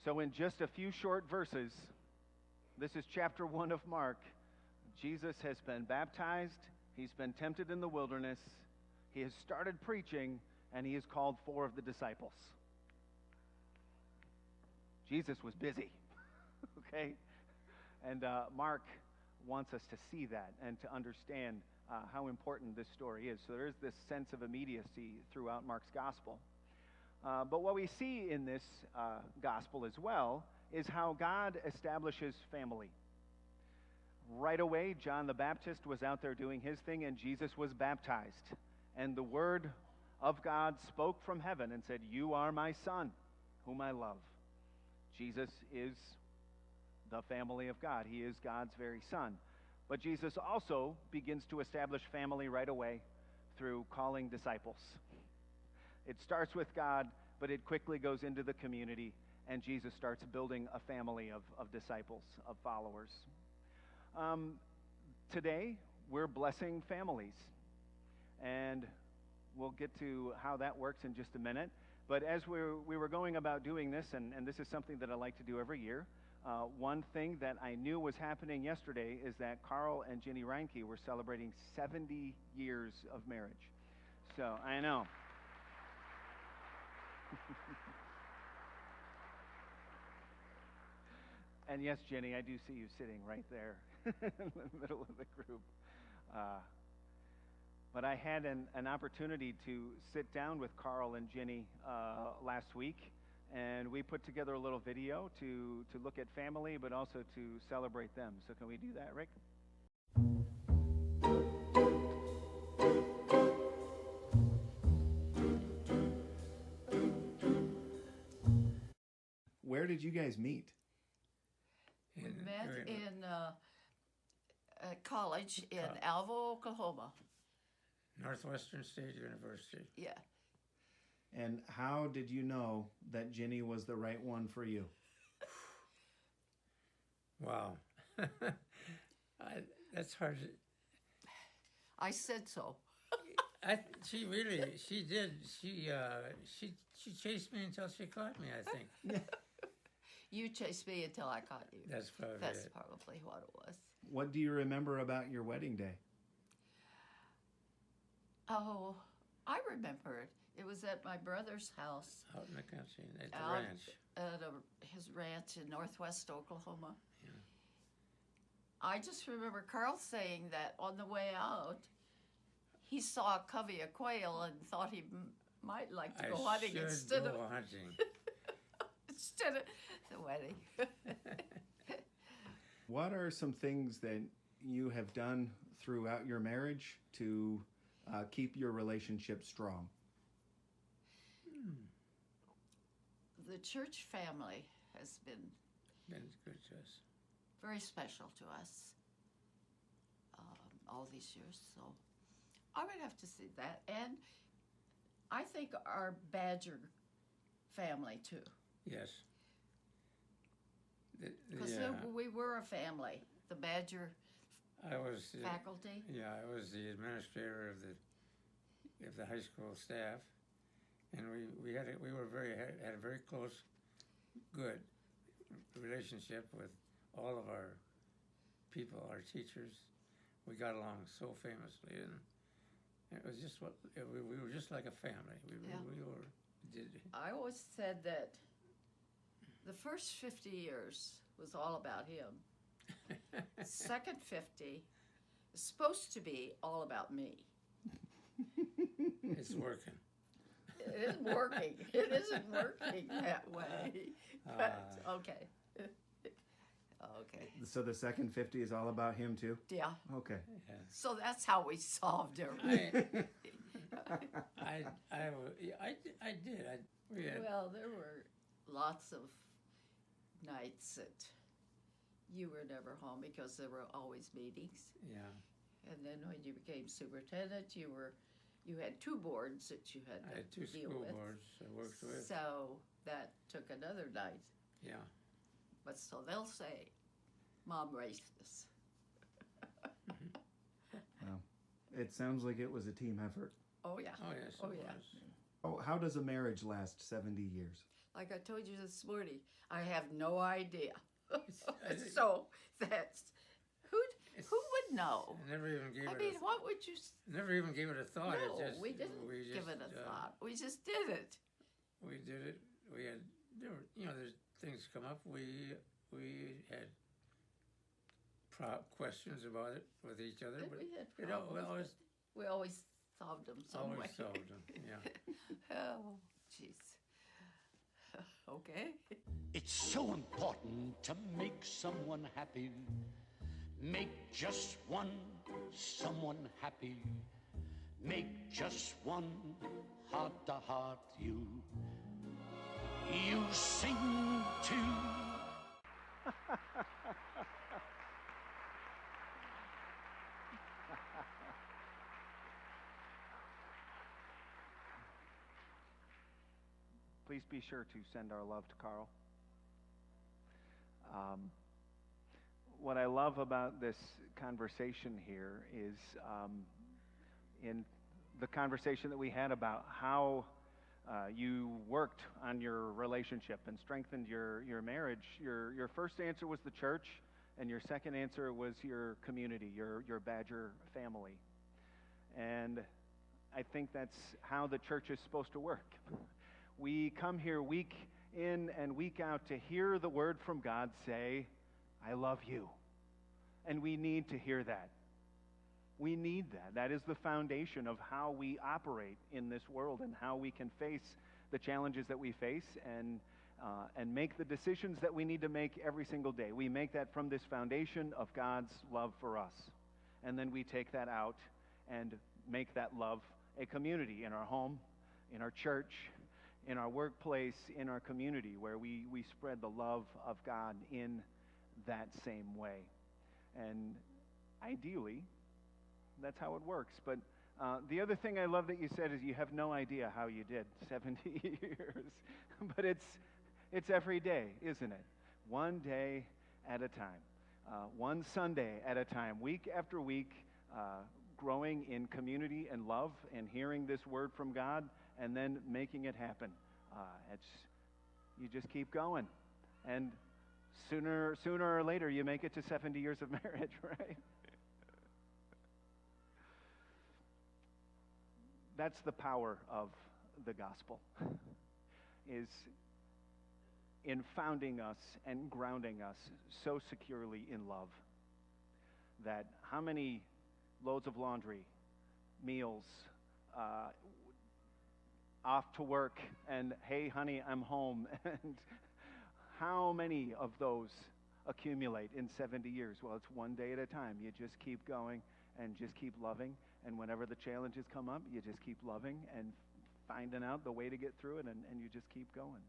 So, in just a few short verses, this is chapter 1 of Mark. Jesus has been baptized, he's been tempted in the wilderness, he has started preaching, and he has called 4 of the disciples. Jesus was busy, okay? And Mark wants us to see that and to understand how important this story is. So there is this sense of immediacy throughout Mark's gospel. But what we see in this gospel as well is how God establishes family. Right away, John the Baptist was out there doing his thing, and Jesus was baptized. And the word of God spoke from heaven and said, "You are my son, whom I love." Jesus is the family of God. He is God's very son. But Jesus also begins to establish family right away through calling disciples. It starts with God, but it quickly goes into the community, and Jesus starts building a family of disciples, of followers. Today, we're blessing families, and we'll get to how that works in just a minute. But as we were going about doing this, and this is something that I like to do every year, one thing that I knew was happening yesterday is that Carl and Jenny Reinke were celebrating 70 years of marriage. So, I know. And yes, Jenny, I do see you sitting right there in the middle of the group. But I had an opportunity to sit down with Carl and Jenny last week, and we put together a little video to look at family, but also to celebrate them. So can we do that, Rick? Where did you guys meet? We met in college in Alva, Oklahoma. Northwestern State University. Yeah. And how did you know that Jenny was the right one for you? Wow. That's hard. I said so. She did. She chased me until she caught me, I think. You chased me until I caught you. That's probably what it was. What do you remember about your wedding day? Oh, I remember it. It was at my brother's house. Out in the country, at the ranch. At his ranch in northwest Oklahoma. Yeah. I just remember Carl saying that on the way out, he saw a covey of quail and thought he might like to go hunting instead of the wedding. What are some things that you have done throughout your marriage to keep your relationship strong? The church family has been good to us. Very special to us all these years. So I would have to say that. And I think our Badger family, too. Yes. Because we were a family. The Badger faculty. I was the administrator of the high school staff, and we had a very close, good relationship with all of our people, our teachers. We got along so famously, and it was just we were just like a family. I always said that the first 50 years was all about him. Second 50 is supposed to be all about me. It's working. It isn't working. It isn't working that way. But, okay. Okay. So the second 50 is all about him too? Yeah. Okay. Yeah. So that's how we solved everything. I did. Well, there were lots of nights that you were never home because there were always meetings. Yeah. And then when you became superintendent, you had 2 boards that you had to I had 2 deal school with. boards I worked with. So that took another night. Yeah. But so they'll say, Mom raised us. Well, it sounds like it was a team effort. Oh, yeah. Oh, yes. Oh, yeah. Oh, how does a marriage last 70 years? like I told you this morning, I have no idea. I think- So that's who would know? I never even gave I it. mean, what would you? Never even gave it a thought. No, It just, we didn't give it a thought. We just did it. We did it. We had, there were, there's things come up. We had questions about it with each other, But but we had we problems. always We always solved them some way. solved them. Yeah. Oh, jeez. Okay. It's so important to make someone happy. Make just one someone happy. Make just one heart-to-heart you. You sing to. Please be sure to send our love to Carl. What I love about this conversation here is in the conversation that we had about how you worked on your relationship and strengthened your marriage. Your first answer was the church, and your second answer was your community, your Badger family. And I think that's how the church is supposed to work. We come here week in and week out to hear the word from God say, I love you. And we need to hear that. We need that. That is the foundation of how we operate in this world and how we can face the challenges that we face and make the decisions that we need to make every single day. We make that from this foundation of God's love for us. And then we take that out and make that love a community in our home, in our church, in our workplace, in our community, where we spread the love of God in that same way. And ideally, that's how it works. But the other thing I love that you said is you have no idea how you did 70 years. But it's every day, isn't it? One day at a time. One Sunday at a time. Week after week, growing in community and love and hearing this word from God and then making it happen. You just keep going. And sooner or later, you make it to 70 years of marriage, right? That's the power of the gospel, is in founding us and grounding us so securely in love that how many loads of laundry, meals, off to work, and hey, honey, I'm home, and how many of those accumulate in 70 years? Well, it's one day at a time. You just keep going and just keep loving, and whenever the challenges come up, you just keep loving and finding out the way to get through it, and you just keep going.